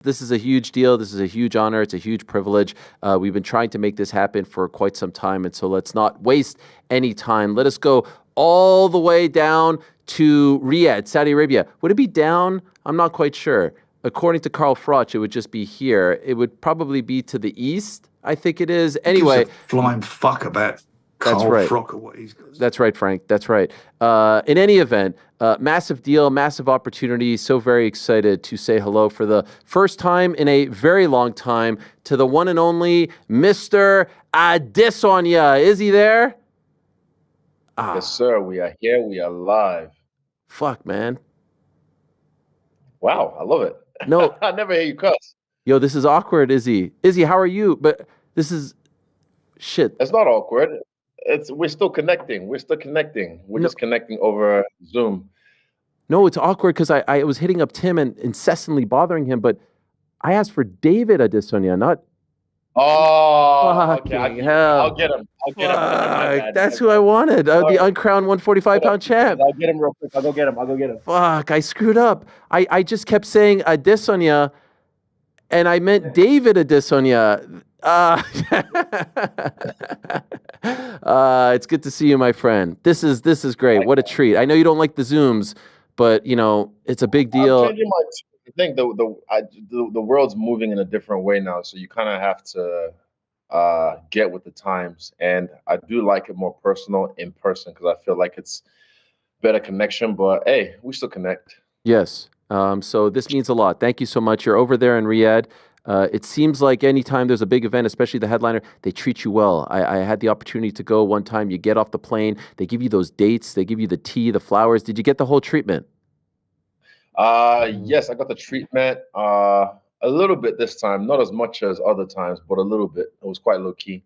This is a huge deal. This is a huge honor. It's a huge privilege. We've been trying to make this happen for quite some time, and so let's not waste any time. Let us go all the way down to Riyadh, Saudi Arabia. Would it be down? I'm not quite sure. According to Carl Froch, it would just be here. It would probably be to the east, I think it is. Anyway. Flying fuck about Carl Froch or what he's got. That's right, Frank. That's right. In any event, massive deal, massive opportunity. So very excited to say hello for the first time in a very long time to the one and only Mr. Adesanya. Is he there? Yes, sir. We are here. We are live. Fuck, man. Wow, I love it. No, I never hear you cuss. Yo, this is awkward, Izzy. Izzy, how are you? But this is shit. It's not awkward. We're still connecting. We're just connecting over Zoom. No, it's awkward because I was hitting up Tim and incessantly bothering him, but I asked for David Adesanya, not. Oh, fucking okay. hell. I'll get him. That's who I wanted. The uncrowned 145-pound champ. I'll get him real quick. I'll go get him. Fuck, I screwed up. I just kept saying Adesanya, and I meant David Adesanya. It's good to see you, my friend. This is great. What a treat. I know you don't like the Zooms, but it's a big deal. I think the world's moving in a different way now, so you kind of have to get with the times. And I do like it more personal in person because I feel like it's better connection. But hey, we still connect. Yes. So this means a lot. Thank you so much. You're over there in Riyadh. It seems like anytime there's a big event, especially the headliner, they treat you well. I had the opportunity to go one time. You get off the plane, they give you those dates, they give you the tea, the flowers. Did you get the whole treatment? Yes, I got the treatment a little bit this time, not as much as other times, but a little bit. It was quite low key.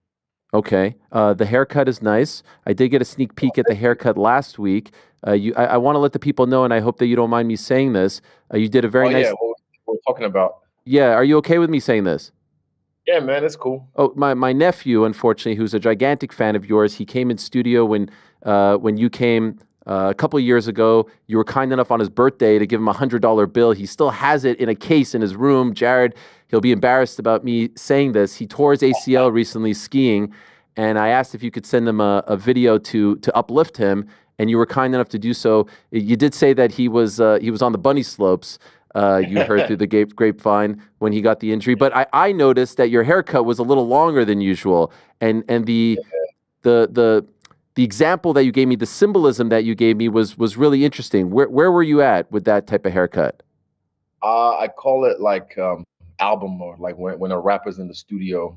Okay. The haircut is nice. I did get a sneak peek at the haircut last week. I want to let the people know, and I hope that you don't mind me saying this. You did a very nice. Yeah, what we're talking about. Yeah, are you okay with me saying this? Yeah, man, it's cool. Oh, my nephew, unfortunately, who's a gigantic fan of yours, he came in studio when you came a couple of years ago. You were kind enough on his birthday to give him a $100 bill. He still has it in a case in his room. Jared, he'll be embarrassed about me saying this. He tore his ACL recently skiing, and I asked if you could send him a video to uplift him, and you were kind enough to do so. You did say that he was on the bunny slopes. You heard through the grapevine when he got the injury, but I noticed that your haircut was a little longer than usual, and the example that you gave me, the symbolism that you gave me was really interesting. Where were you at with that type of haircut? I call it like album mode, like when a rapper's in the studio,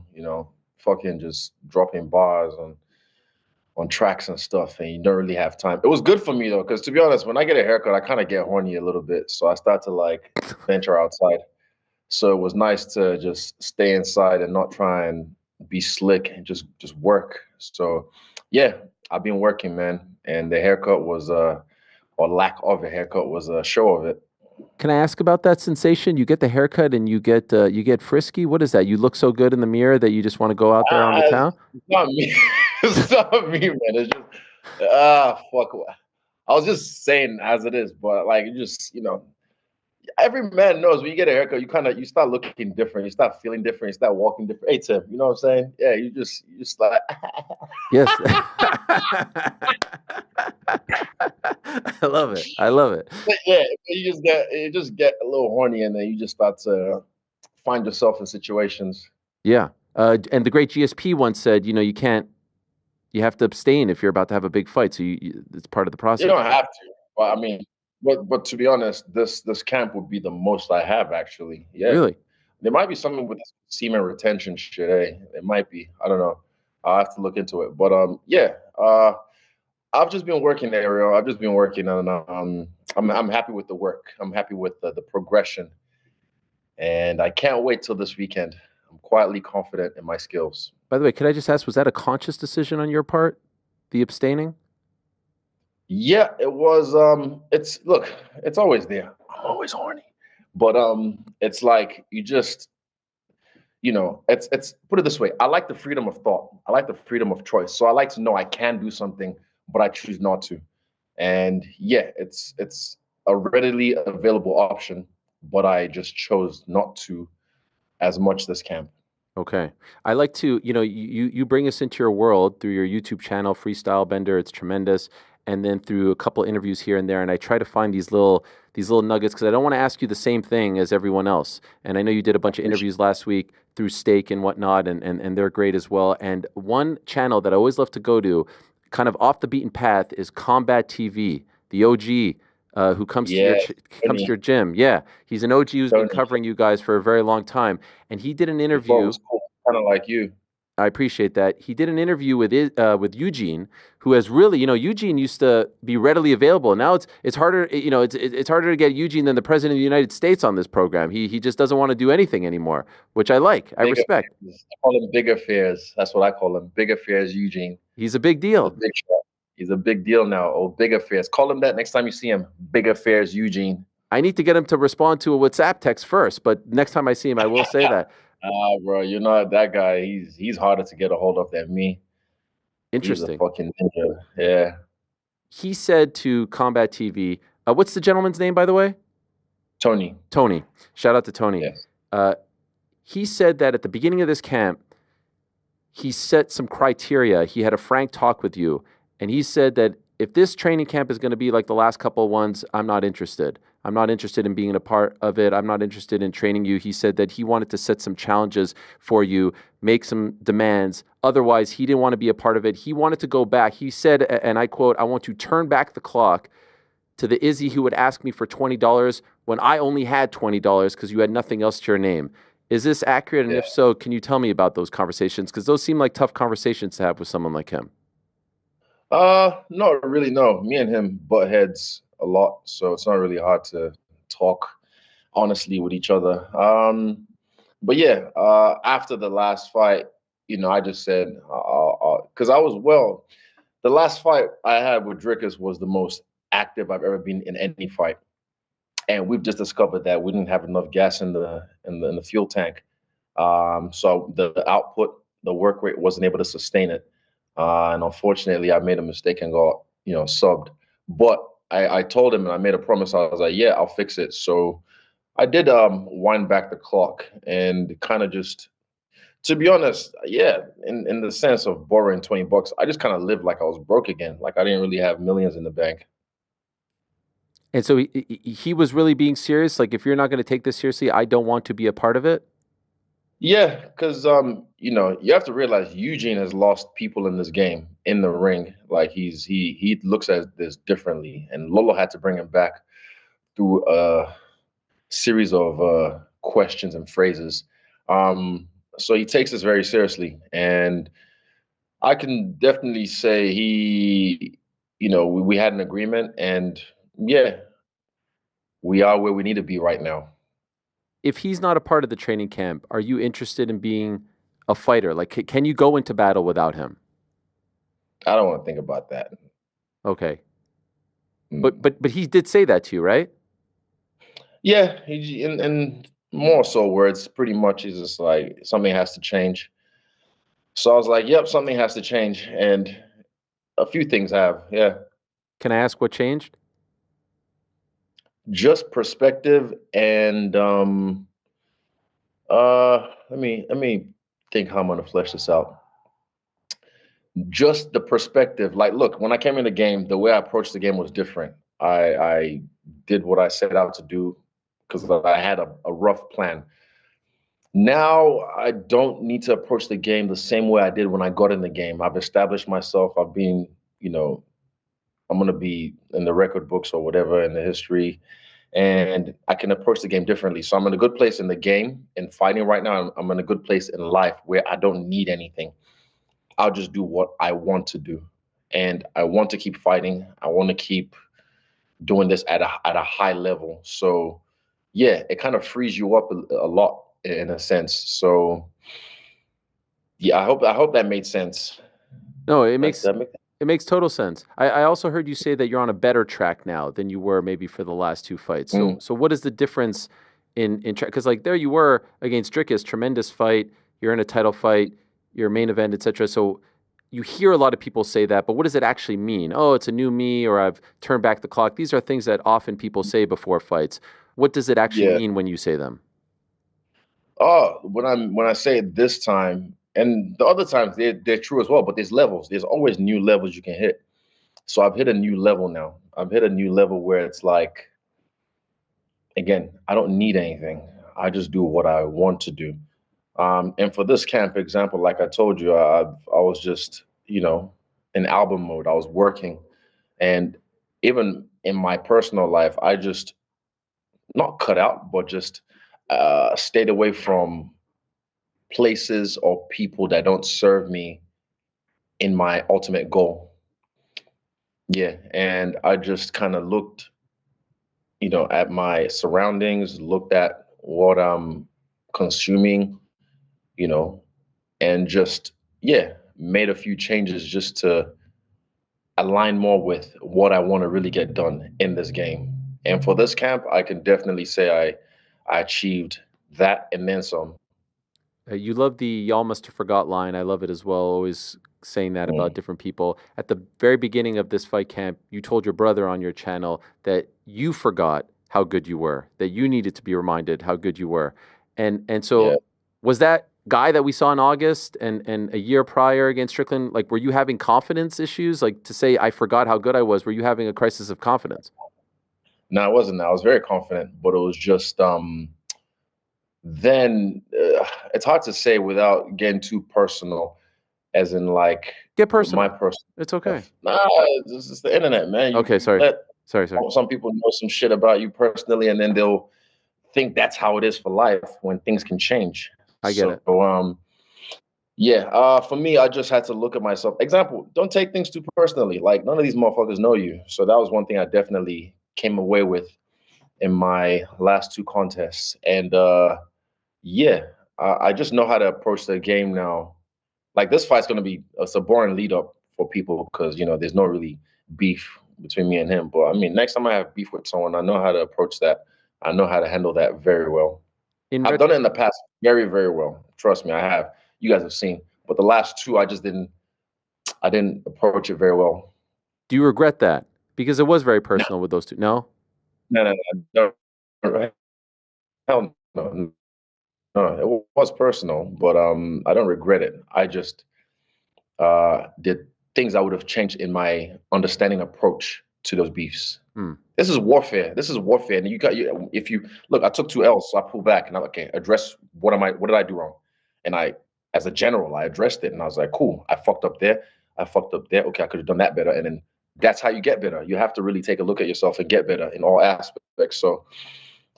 fucking just dropping bars on tracks and stuff, and you don't really have time. It was good for me though, because to be honest, when I get a haircut, I kind of get horny a little bit, so I start to like venture outside. So it was nice to just stay inside and not try and be slick and just work. So yeah, I've been working, man, and the haircut was or lack of a haircut was a show of it. Can I ask about that sensation? You get the haircut and you get frisky. What is that? You look so good in the mirror that you just want to go out there on the town? It's not me. It's not me, man. It's just fuck. I was just saying as it is, but like every man knows when you get a haircut, you start looking different, you start feeling different, you start walking different. Hey Tim, you know what I'm saying? Yeah, you just like yes. I love it. But yeah, you just get a little horny, and then you just start to find yourself in situations. Yeah. And the great GSP once said, you have to abstain if you're about to have a big fight. So it's part of the process. You don't have to. But I mean, but to be honest, this camp would be the most I have actually. Yeah. Really? There might be something with semen retention shit. It might be. I don't know. I'll have to look into it. But yeah. I've just been working, Ariel. I've just been working, and I'm happy with the work. I'm happy with the progression, and I can't wait till this weekend. I'm quietly confident in my skills. By the way, could I just ask, was that a conscious decision on your part, the abstaining? Yeah, it was. It's always there. I'm always horny, but it's like you just, it's put it this way. I like the freedom of thought. I like the freedom of choice. So I like to know I can do something, but I choose not to. And yeah, it's a readily available option, but I just chose not to as much this camp. Okay. I like to, you bring us into your world through your YouTube channel, Freestyle Bender. It's tremendous. And then through a couple interviews here and there. And I try to find these little nuggets because I don't want to ask you the same thing as everyone else. And I know you did a bunch of interviews last week through Steak and whatnot, and they're great as well. And one channel that I always love to go to, kind of off the beaten path, is Combat TV, the OG. Who comes to your gym? Yeah, he's an OG who's been covering you guys for a very long time, and he did an interview. Cool. Kind of like you. I appreciate that. He did an interview with Eugene, who has really, Eugene used to be readily available. Now it's harder, it's harder to get Eugene than the President of the United States on this program. He just doesn't want to do anything anymore, which I like. I respect. I call him Big Affairs. That's what I call him. Big Affairs Eugene. He's a big deal. He's a big deal now. Oh, Big Affairs. Call him that next time you see him. Big Affairs Eugene. I need to get him to respond to a WhatsApp text first, but next time I see him, I will say that. Bro, you're not that guy. He's harder to get a hold of than me. Interesting. He's a fucking ninja. Yeah. He said to Combat TV, what's the gentleman's name, by the way? Tony. Shout out to Tony. Yes. He said that at the beginning of this camp, he set some criteria. He had a frank talk with you. And he said that if this training camp is going to be like the last couple of ones, I'm not interested. I'm not interested in being a part of it. I'm not interested in training you. He said that he wanted to set some challenges for you, make some demands. Otherwise, he didn't want to be a part of it. He wanted to go back. He said, and I quote, "I want to turn back the clock to the Izzy who would ask me for $20 when I only had $20 because you had nothing else to your name." Is this accurate? And if so, can you tell me about those conversations? Because those seem like tough conversations to have with someone like him. No, really, no. Me and him butt heads a lot, so it's not really hard to talk honestly with each other. But yeah, after the last fight, I just said, because the last fight I had with Drickus was the most active I've ever been in any fight, and we've just discovered that we didn't have enough gas in the fuel tank, so the output, the work rate wasn't able to sustain it. And unfortunately, I made a mistake and got, subbed. But I told him and I made a promise. I was like, yeah, I'll fix it. So I did wind back the clock and kind of just, to be honest, yeah, in the sense of borrowing $20, I just kind of lived like I was broke again. Like I didn't really have millions in the bank. And so he was really being serious. Like, if you're not going to take this seriously, I don't want to be a part of it. Yeah, because you have to realize Eugene has lost people in this game in the ring. Like he looks at this differently, and Lolo had to bring him back through a series of questions and phrases. So he takes this very seriously, and I can definitely say we had an agreement, and yeah, we are where we need to be right now. If he's not a part of the training camp, are you interested in being a fighter? Like, can you go into battle without him? I don't want to think about that. Okay. But he did say that to you, right? Yeah, in more so words, pretty much he's just like, something has to change. So I was like, yep, something has to change. And a few things have, yeah. Can I ask what changed? Just perspective and let me think how I'm gonna flesh this out. Just the perspective. Like, look, when I came in the game, the way I approached the game was different. I did what I set out to do because I had a rough plan. Now I don't need to approach the game the same way I did when I got in the game. I've established myself. I've been, I'm going to be in the record books or whatever in the history, and I can approach the game differently. So I'm in a good place in the game and fighting right now. I'm in a good place in life where I don't need anything. I'll just do what I want to do. And I want to keep fighting. I want to keep doing this at a high level. So yeah, it kind of frees you up a lot in a sense. So yeah, I hope that made sense. No, it makes total sense. I also heard you say that you're on a better track now than you were maybe for the last two fights. So what is the difference in track? Because like there you were against Drickus, tremendous fight. You're in a title fight, your main event, etc. So you hear a lot of people say that, but what does it actually mean? Oh, it's a new me, or I've turned back the clock. These are things that often people say before fights. What does it actually Yeah. mean when you say them? Oh, when I say it this time, and the other times they're true as well, but there's levels. There's always new levels you can hit. So I've hit a new level now. I've hit a new level where it's like, again, I don't need anything. I just do what I want to do. And for this camp example, like I told you, I was just, in album mode. I was working. And even in my personal life, I just not cut out, but just stayed away from places or people that don't serve me in my ultimate goal. Yeah. And I just kind of looked, at my surroundings, looked at what I'm consuming, you know, and just, yeah, made a few changes just to align more with what I want to really get done in this game. And for this camp, I can definitely say I achieved that and then some. You love the "y'all must have forgot" line. I love it as well. Always saying that about different people. At the very beginning of this fight camp, you told your brother on your channel that you forgot how good you were, that you needed to be reminded how good you were. And so Yeah. was that guy that we saw in August and a year prior against Strickland, like, were you having confidence issues? Like, to say I forgot how good I was, were you having a crisis of confidence? No, I wasn't. I was very confident, but it was just then it's hard to say without getting too personal, as in like Get with my personal. personal It's okay. stuff. Nah, this is the internet, man. Okay, You sorry. let Sorry. some people know some shit about you personally, and then they'll think that's how it is for life when things can change. I get it. Yeah, for me, I just had to look at myself. Example, don't take things too personally. Like, none of these motherfuckers know you. So that was one thing I definitely came away with in my last two contests. And yeah, I just know how to approach the game now. Like, this fight's gonna be it's a boring lead up for people because there's no really beef between me and him. But I mean, next time I have beef with someone, I know how to approach that. I know how to handle that very well. I've done it in the past very, very well. Trust me, I have. You guys have seen. But the last two, I didn't approach it very well. Do you regret that? Because it was very personal with those two. No? No. Hell no. No, it was personal, but I don't regret it. I just did things I would have changed in my understanding approach to those beefs. This is warfare. And if you look, I took 2 L's, so I pulled back and I'm like, okay, address what did I do wrong? And as a general, I addressed it and I was like, cool, I fucked up there. Okay, I could have done that better. And then that's how you get better. You have to really take a look at yourself and get better in all aspects. So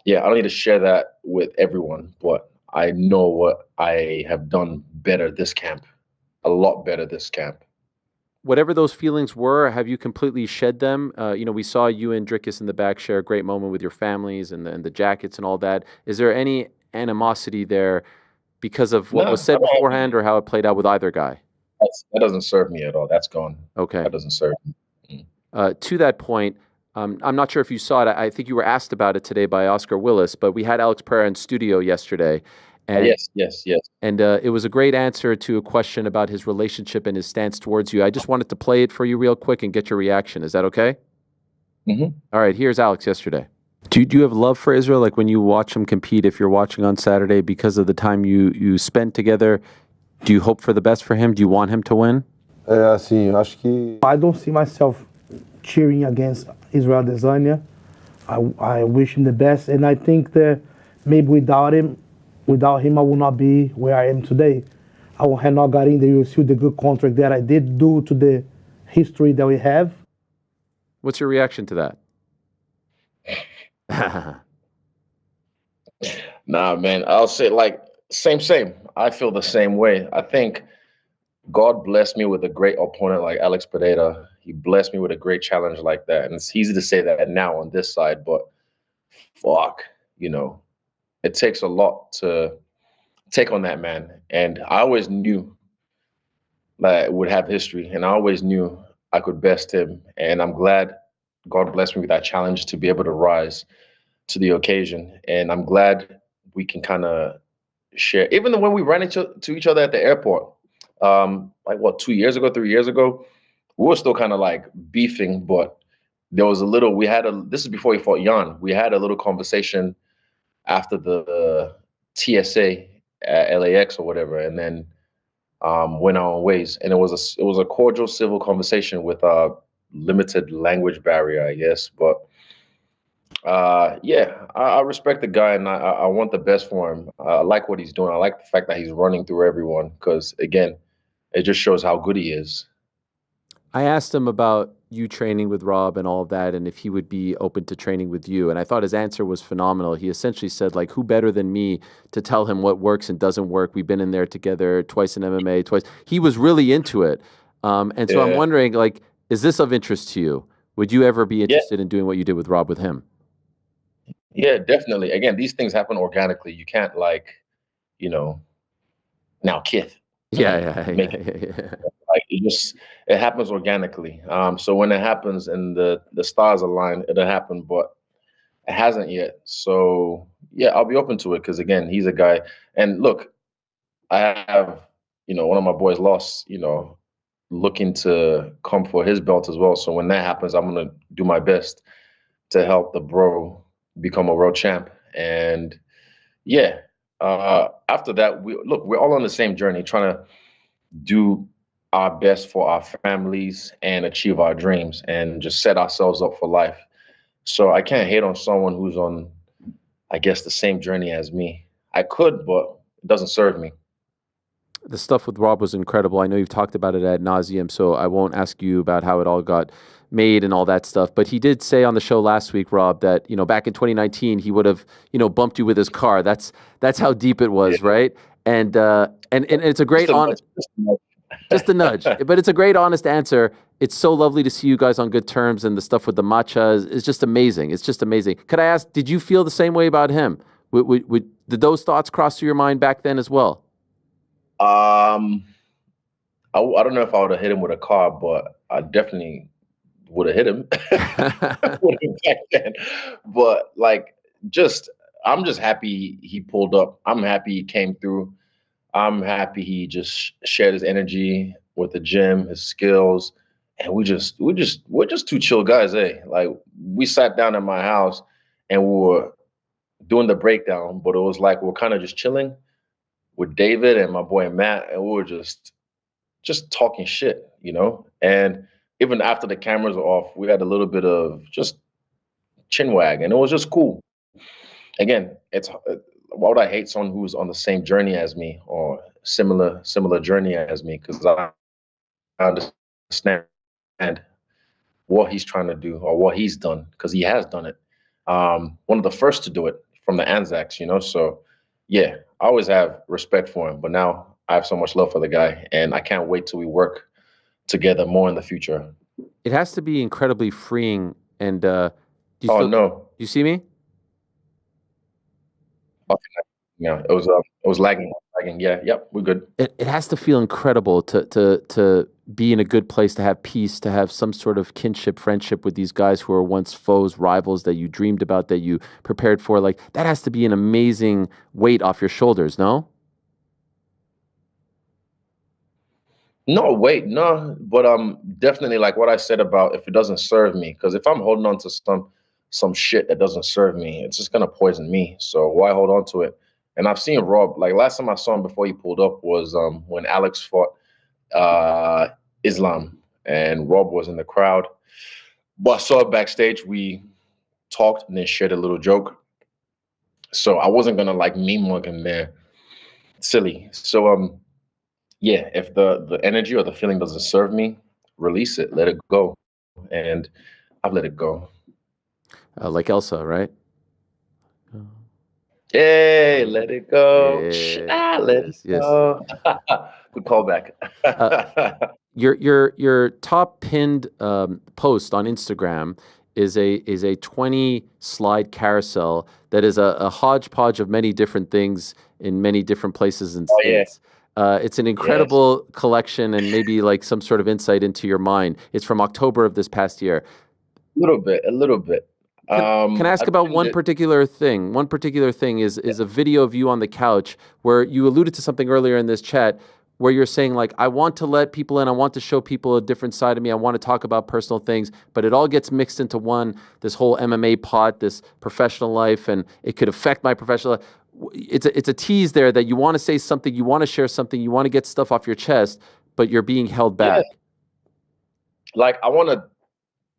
yeah, I don't need to share that with everyone, but I know what I have done better this camp, a lot better this camp. Whatever those feelings were, have you completely shed them? We saw you and Drickus in the back share a great moment with your families and the jackets and all that. Is there any animosity there because of what was said beforehand or how it played out with either guy? That doesn't serve me at all. That's gone. Okay. That doesn't serve me. To that point, I'm not sure if you saw it. I think you were asked about it today by Oscar Willis, but we had Alex Pereira in studio yesterday. And, yes. And it was a great answer to a question about his relationship and his stance towards you. I just wanted to play it for you real quick and get your reaction. Is that okay? Mm-hmm. All right, here's Alex yesterday. Do you have love for Israel? Like, when you watch him compete, if you're watching on Saturday, because of the time you spent together, do you hope for the best for him? Do you want him to win? I don't see myself cheering against Israel Adesanya. I wish him the best, and I think that maybe without him, I will not be where I am today. I would have not got in the UFC with the good contract that I did due to the history that we have. What's your reaction to that? Nah, man, I'll say same. I feel the same way. I think God blessed me with a great opponent like Alex Pereira. He blessed me with a great challenge like that. And it's easy to say that now on this side, but fuck, it takes a lot to take on that man. And I always knew that I would have history, and I always knew I could best him. And I'm glad God blessed me with that challenge to be able to rise to the occasion. And I'm glad we can kind of share. Even when we ran into each other at the airport, 2 years ago, 3 years ago, we were still kind of like beefing, but there was a little. This is before he fought Jan. We had a little conversation after the TSA at LAX or whatever, and then went our own ways. And it was a cordial civil conversation with a limited language barrier, I guess. But yeah, I respect the guy, and I want the best for him. I like what he's doing. I like the fact that he's running through everyone, because again, it just shows how good he is. I asked him about you training with Rob and all of that, and if he would be open to training with you. And I thought his answer was phenomenal. He essentially said, like, who better than me to tell him what works and doesn't work? We've been in there together twice in MMA, twice. He was really into it. And so I'm wondering, like, is this of interest to you? Would you ever be interested in doing what you did with Rob with him? Yeah, definitely. Again, these things happen organically. You can't, like, now Kith. Yeah. Like, it happens organically. So when it happens and the stars align, it'll happen, but it hasn't yet. So yeah, I'll be open to it, because again, he's a guy. And look, I have, one of my boys lost, looking to come for his belt as well. So when that happens, I'm gonna do my best to help the bro become a world champ. And yeah, after that, we're all on the same journey, trying to do our best for our families and achieve our dreams and just set ourselves up for life. So I can't hate on someone who's on, I guess, the same journey as me. I could, but it doesn't serve me. The stuff with Rob was incredible. I know you've talked about it ad nauseum, so I won't ask you about how it all got made and all that stuff. But he did say on the show last week, Rob, that, back in 2019, he would have, bumped you with his car. That's how deep it was, right? And it's a great honest, just a nudge, but it's a great honest answer. It's so lovely to see you guys on good terms, and the stuff with the matcha is just amazing. It's just amazing. Could I ask, did you feel the same way about him? Did those thoughts cross through your mind back then as well? I don't know if I would have hit him with a car, but I definitely would have hit him back then. But like, I'm just happy he pulled up. I'm happy he came through. I'm happy he just shared his energy with the gym, his skills, and we're just two chill guys, eh? Like, we sat down at my house and we were doing the breakdown, but it was like we're kind of just chilling with David and my boy Matt, and we were just talking shit, And even after the cameras were off, we had a little bit of just chin wag, and it was just cool. Again, why would I hate someone who's on the same journey as me or similar journey as me? Because I understand what he's trying to do or what he's done, because he has done it. One of the first to do it from the Anzacs, So yeah, I always have respect for him, but now I have so much love for the guy, and I can't wait till we work together more in the future. It has to be incredibly freeing. And no, do you see me? Okay. Yeah, it was lagging. Yeah, yep, we're good. It has to feel incredible to be in a good place, to have peace, to have some sort of kinship, friendship with these guys who were once foes, rivals that you dreamed about, that you prepared for. Like, that has to be an amazing weight off your shoulders, no? No, wait, no, but definitely, like what I said about if it doesn't serve me, because if I'm holding on to some shit that doesn't serve me, it's just gonna poison me. So why hold on to it? And I've seen Rob, like, last time I saw him before he pulled up was when Alex fought Islam, and Rob was in the crowd. But I saw it backstage. We talked and then shared a little joke. So I wasn't gonna like meme mug him there. Silly. So yeah, if the energy or the feeling doesn't serve me, release it, let it go. And I've let it go. Like Elsa, right? Hey, let it go. Yeah. Let it go. Good callback. Your top pinned post on Instagram is a 20 slide carousel that is a hodgepodge of many different things in many different places and states. Yeah. It's an incredible collection, and maybe like some sort of insight into your mind. It's from October of this past year. A little bit. Can I ask about one particular thing? One particular thing is a video of you on the couch where you alluded to something earlier in this chat. where you're saying like, I want to let people in, I want to show people a different side of me, I want to talk about personal things, but it all gets mixed into this whole MMA pot, this professional life, and it could affect my professional life. It's a tease there that you want to say something, you want to share something, you want to get stuff off your chest, but you're being held back. Yeah. Like, I want to,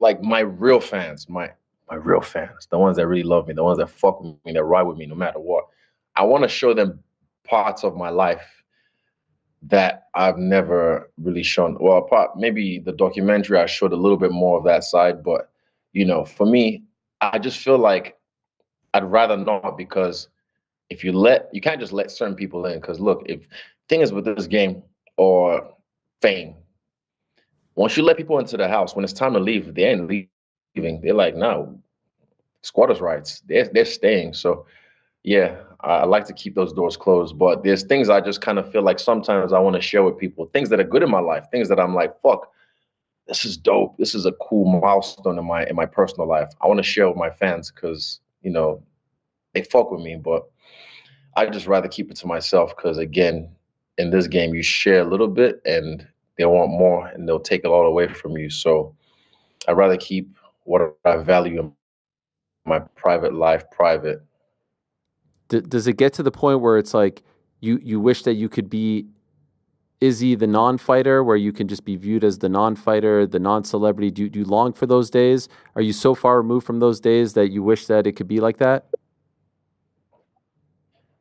like, my real fans, my real fans, the ones that really love me, the ones that fuck with me, that ride with me no matter what. I want to show them parts of my life that I've never really shown. Well, maybe the documentary, I showed a little bit more of that side, but, you know, for me, I just feel like I'd rather not, because if you can't just let certain people in. Because look, thing is with this game or fame, once you let people into the house, when it's time to leave, they ain't leaving. They're like, no, squatters' rights. They're staying. So yeah, I like to keep those doors closed. But there's things I just kind of feel like sometimes I want to share with people, things that are good in my life, things that I'm like, fuck, this is dope. This is a cool milestone in my personal life. I want to share with my fans because, you know, they fuck with me. But I just rather keep it to myself because, again, in this game, you share a little bit and they want more and they'll take a lot away from you. So I'd rather keep what I value in my private life private. Does it get to the point where it's like you wish that you could be Izzy, the non-fighter, where you can just be viewed as the non-fighter, the non-celebrity? Do you long for those days? Are you so far removed from those days that you wish that it could be like that?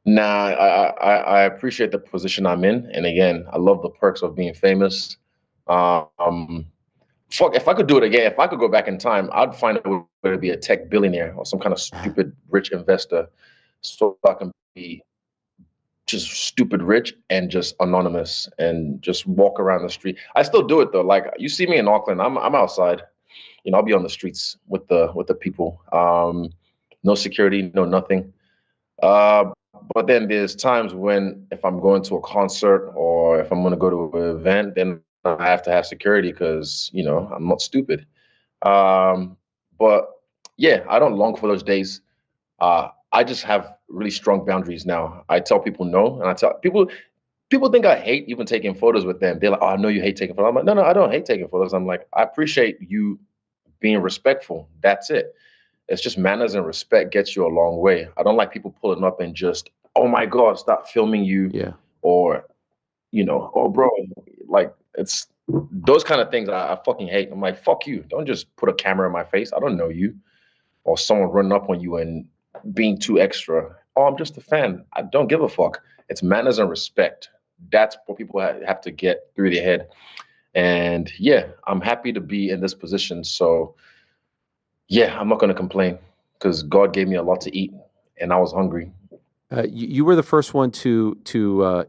Nah, I appreciate the position I'm in. And again, I love the perks of being famous. Fuck, if I could do it again, if I could go back in time, I'd find a way to be a tech billionaire or some kind of stupid rich investor so I can be just stupid rich and just anonymous and just walk around the street. I still do it though. Like, you see me in Auckland, I'm outside. You know, I'll be on the streets with the people. No security, no nothing. But then there's times when if I'm going to a concert or if I'm going to go to an event, then I have to have security because, you know, I'm not stupid. But yeah, I don't long for those days. I just have really strong boundaries now. I tell people no, and I tell people think I hate even taking photos with them. They're like, "Oh, I know you hate taking photos." I'm like, "No, I don't hate taking photos." I'm like, "I appreciate you being respectful. That's it. It's just manners and respect gets you a long way. I don't like people pulling up and just, oh my God, stop filming you." Yeah. Or, you know, oh bro, like it's those kind of things I fucking hate. I'm like, fuck you. Don't just put a camera in my face. I don't know you. Or someone running up on you and being too extra. Oh, I'm just a fan. I don't give a fuck. It's manners and respect. That's what people have to get through their head. And yeah, I'm happy to be in this position. So yeah, I'm not going to complain because God gave me a lot to eat and I was hungry. You were the first one to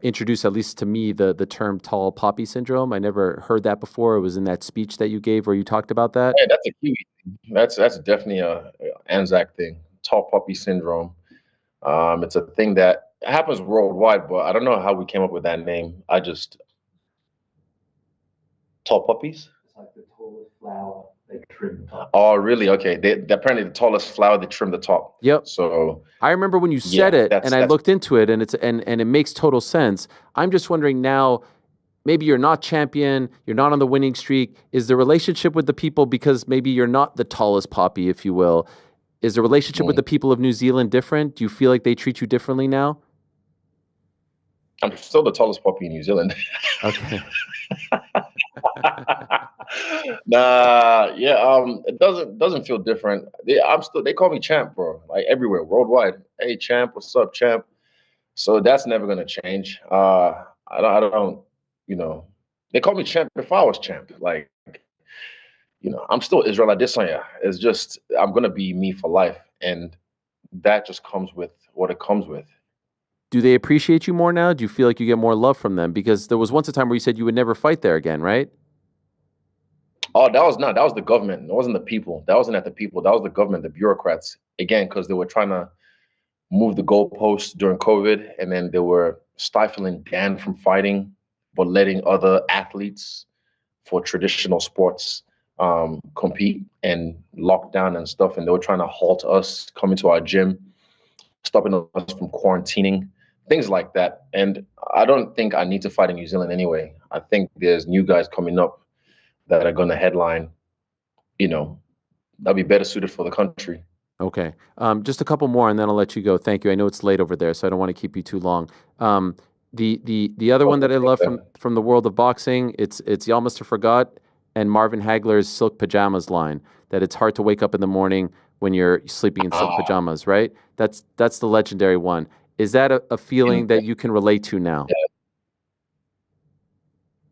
introduce, at least to me, the term tall poppy syndrome. I never heard that before. It was in that speech that you gave where you talked about that. Yeah, that's a Kiwi thing. That's definitely a Anzac thing. Tall poppy syndrome. It's a thing that happens worldwide, but I don't know how we came up with that name. Tall puppies? It's like the tallest flower, they trim the top. Oh, really? Okay. They're apparently the tallest flower, they trim the top. Yep. So I remember when you said it, and I looked into it, and it makes total sense. I'm just wondering now, maybe you're not champion, you're not on the winning streak. Is the relationship with the people, because maybe you're not the tallest poppy, if you will, is the relationship with the people of New Zealand different? Do you feel like they treat you differently now? I'm still the tallest poppy in New Zealand. Okay. Nah, yeah, it doesn't feel different. They call me champ, bro. Like everywhere, worldwide. Hey, champ, what's up, champ? So that's never gonna change. I don't, you know, they call me champ if I was champ. Like, you know, I'm still Israel Adesanya. It's just I'm gonna be me for life, and that just comes with what it comes with. Do they appreciate you more now? Do you feel like you get more love from them? Because there was once a time where you said you would never fight there again, right? Oh, that was the government. It wasn't the people. That wasn't at the people. That was the government, the bureaucrats. Again, because they were trying to move the goalposts during COVID, and then they were stifling Dan from fighting, but letting other athletes for traditional sports compete and lockdown and stuff. And they were trying to halt us coming to our gym, stopping us from quarantining. things like that. And I don't think I need to fight in New Zealand anyway. I think there's new guys coming up that are going to headline, that'll be better suited for the country. Okay. Just a couple more, and then I'll let you go. Thank you. I know it's late over there, so I don't want to keep you too long. The other one that I love from the world of boxing, it's Yalmaster Forgot and Marvin Hagler's Silk Pajamas line, that it's hard to wake up in the morning when you're sleeping in silk pajamas, right? That's the legendary one. Is that a feeling that you can relate to now? Yeah.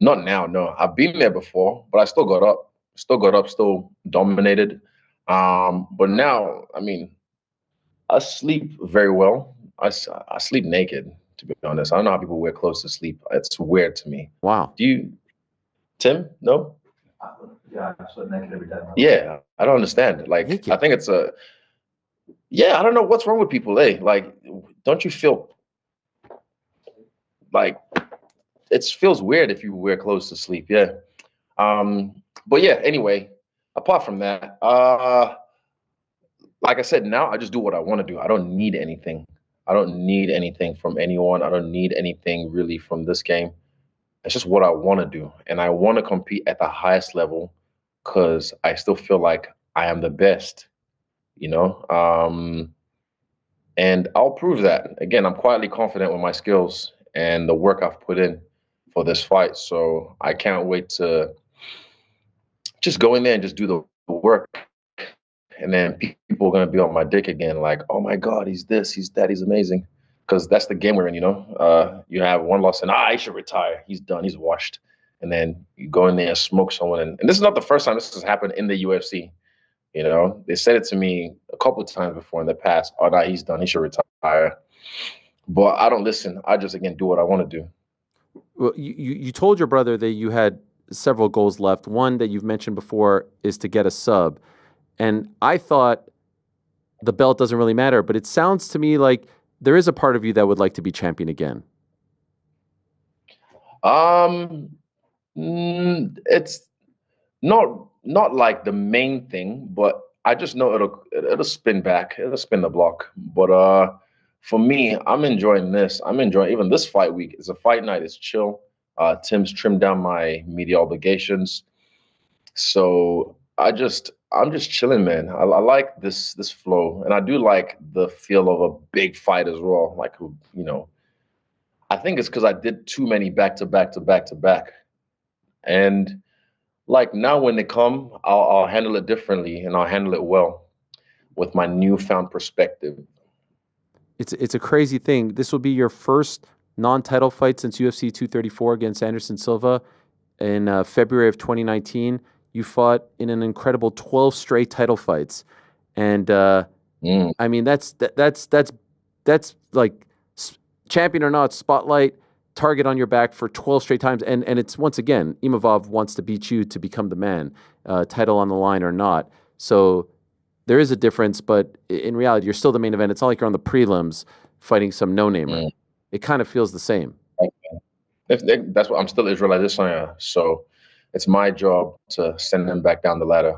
Not now, no. I've been there before, but I still got up. Still dominated. But now, I mean, I sleep very well. I sleep naked, to be honest. I don't know how people wear clothes to sleep. It's weird to me. Wow. Do you, Tim? No? Yeah, I sleep naked every day. Yeah, I don't understand. Like, naked. I think it's I don't know what's wrong with people, eh? Like, don't you feel like it feels weird if you wear clothes to sleep? Yeah. But yeah, anyway, apart from that, like I said, now I just do what I want to do. I don't need anything. I don't need anything from anyone. I don't need anything really from this game. It's just what I want to do. And I want to compete at the highest level because I still feel like I am the best, and I'll prove that. Again, I'm quietly confident with my skills and the work I've put in for this fight. So I can't wait to just go in there and just do the work. And then people are going to be on my dick again, like, oh my God, he's this, he's that, he's amazing. Because that's the game we're in, You have one loss and, he should retire. He's done, he's washed. And then you go in there and smoke someone. And this is not the first time this has happened in the UFC. They said it to me a couple of times before in the past. Oh, no, he's done, he should retire. But I don't listen. I just, again, do what I want to do. Well, you told your brother that you had several goals left. One that you've mentioned before is to get a sub. And I thought the belt doesn't really matter, but it sounds to me like there is a part of you that would like to be champion again. It's not like the main thing, but I just know it'll spin back. It'll spin the block. But for me, I'm enjoying this. I'm enjoying even this fight week. It's a fight night. It's chill. Tim's trimmed down my media obligations. So I'm just chilling, man. I like this flow, and I do like the feel of a big fight as well. Like, I think it's because I did too many back to back, and like now when they come, I'll handle it differently, and I'll handle it well with my newfound perspective. It's a crazy thing. This will be your first non-title fight since UFC 234 against Anderson Silva in February of 2019. You fought in an incredible 12 straight title fights, and I mean that's like champion or not, spotlight, target on your back for 12 straight times, and it's once again Imavov wants to beat you to become the man, title on the line or not. So there is a difference, but in reality, you're still the main event. It's not like you're on the prelims fighting some no-namer. It kind of feels the same. That's what I'm still Israel Adesanya, so it's my job to send them back down the ladder.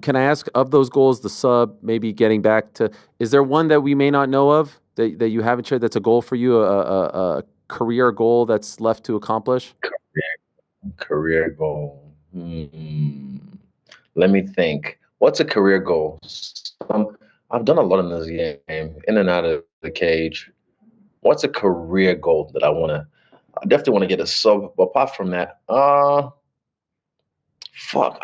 Can I ask, of those goals, the sub, maybe getting back to, is there one that we may not know of that you haven't shared that's a goal for you, a career goal that's left to accomplish? Career goal. Let me think. What's a career goal? I've done a lot in this game, in and out of the cage. What's a career goal that I definitely want to get a sub, but apart from that, I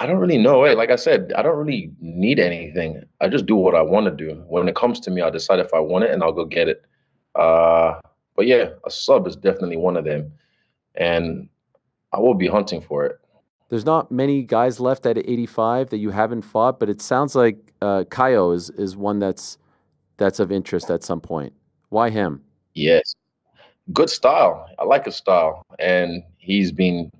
don't really know. Like I said, I don't really need anything. I just do what I want to do. When it comes to me, I'll decide if I want it and I'll go get it. But yeah, a sub is definitely one of them. And I will be hunting for it. There's not many guys left at 85 that you haven't fought, but it sounds like Kaio is one that's of interest at some point. Why him? Yes. Good style. I like his style. And he's been,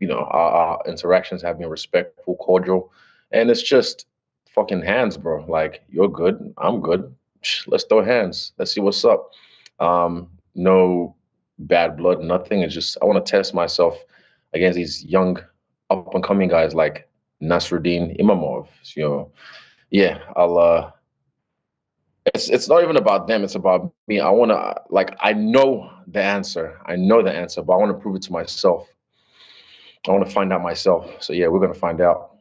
our interactions have been respectful, cordial. And it's just fucking hands, bro. Like, you're good. I'm good. Let's throw hands. Let's see what's up. No bad blood, nothing. It's just, I want to test myself against these young up-and-coming guys like Nassourdine Imavov. So, yeah, It's not even about them. It's about me. I want to, like, I know the answer. I know the answer, but I want to prove it to myself. I want to find out myself. So yeah, we're going to find out.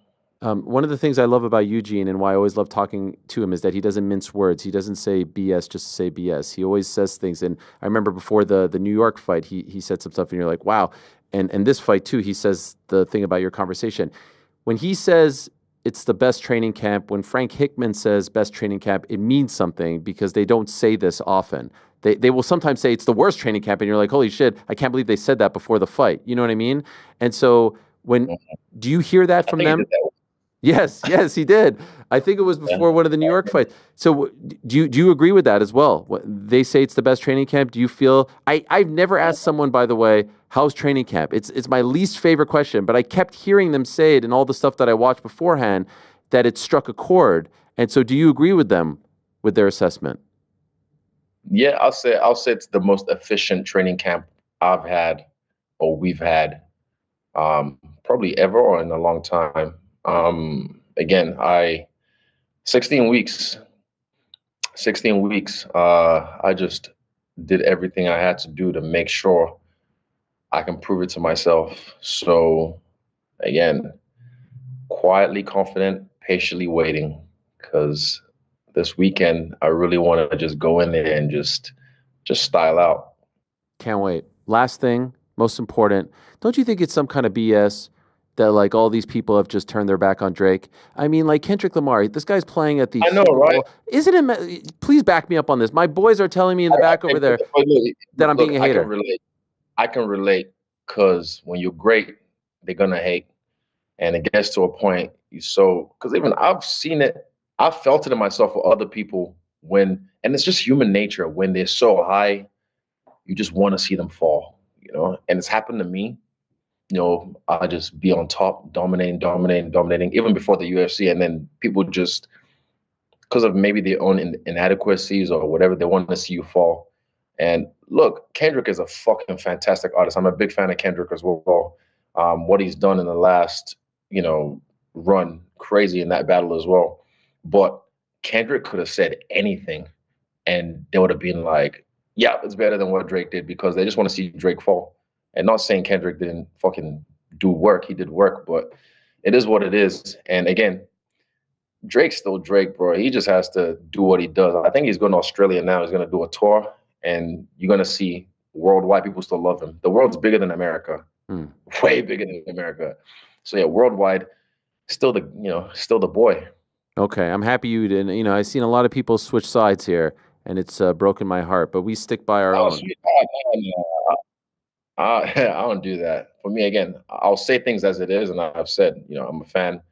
One of the things I love about Eugene and why I always love talking to him is that he doesn't mince words. He doesn't say BS just to say BS. He always says things. And I remember before the New York fight, he said some stuff and you're like, wow. And this fight too, he says the thing about your conversation. When he says it's the best training camp, when Frank Hickman says best training camp, it means something because they don't say this often. They will sometimes say it's the worst training camp and you're like, holy shit, I can't believe they said that before the fight. You know what I mean? And so do you hear that from them? Yes, he did. I think it was before one of the New York fights. So do you agree with that as well? They say it's the best training camp. Do you feel I've never asked someone, by the way, how's training camp? It's my least favorite question, but I kept hearing them say it in all the stuff that I watched beforehand that it struck a chord. And so do you agree with them with their assessment? Yeah, I'll say it's the most efficient training camp I've had or we've had probably ever or in a long time. Again, 16 weeks, I just did everything I had to do to make sure I can prove it to myself. So again, quietly confident, patiently waiting, because this weekend, I really want to just go in there and just style out. Can't wait. Last thing, most important, don't you think it's some kind of BS that like all these people have just turned their back on Drake? I mean, like Kendrick Lamar, this guy's playing at the I know, Super Bowl. right? Isn't it? Please back me up on this. My boys are telling me in the back over there that I'm being a hater. I can relate because when you're great, they're gonna hate, and it gets to a point because even I've seen it, I've felt it in myself for other people and it's just human nature. When they're so high, you just want to see them fall, and it's happened to me. I just be on top, dominating, even before the UFC. And then people just, because of maybe their own inadequacies or whatever, they want to see you fall. And look, Kendrick is a fucking fantastic artist. I'm a big fan of Kendrick as well. What he's done in the last, run, crazy in that battle as well. But Kendrick could have said anything and they would have been like, yeah, it's better than what Drake did, because they just want to see Drake fall. And not saying Kendrick didn't fucking do work. He did work, but it is what it is. And again, Drake's still Drake, bro. He just has to do what he does. I think he's going to Australia now. He's going to do a tour, and you're going to see worldwide people still love him. The world's bigger than America, way bigger than America. So yeah, worldwide, still the boy. Okay, I'm happy you didn't. I've seen a lot of people switch sides here, and it's broken my heart. But we stick by our own. I don't do that. For me, again, I'll say things as it is, and I've said, I'm a fan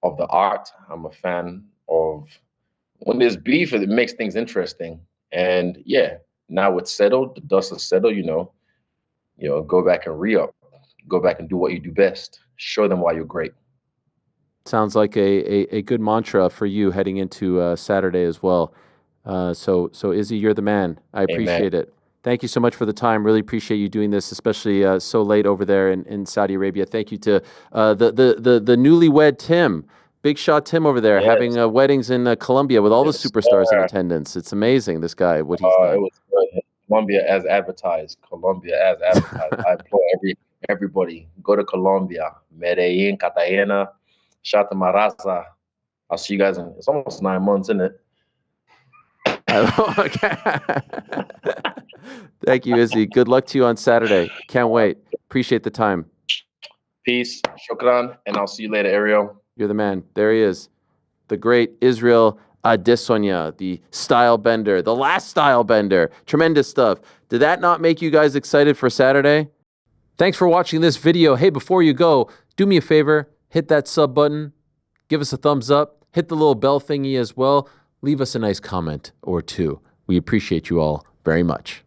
of the art. I'm a fan of when there's beef, it makes things interesting. And yeah, now it's settled, the dust is settled. Go back and re-up, go back and do what you do best. Show them why you're great. Sounds like a good mantra for you heading into Saturday as well. So Izzy, you're the man. I appreciate it. Thank you so much for the time. Really appreciate you doing this, especially so late over there in Saudi Arabia. Thank you to the newlywed Tim, Big Shot Tim over there, having weddings in Colombia with all the superstars in attendance. It's amazing, this guy, what he's done. It was good. Colombia as advertised. I implore everybody, go to Colombia, Medellin, Cartagena, shout to Maraza. I'll see you guys it's almost 9 months, isn't it? Thank you, Izzy. Good luck to you on Saturday. Can't wait. Appreciate the time. Peace. Shukran. And I'll see you later, Ariel. You're the man. There he is. The great Israel Adesanya, the style bender, the last style bender. Tremendous stuff. Did that not make you guys excited for Saturday? Thanks for watching this video. Hey, before you go, do me a favor. Hit that sub button. Give us a thumbs up. Hit the little bell thingy as well. Leave us a nice comment or two. We appreciate you all very much.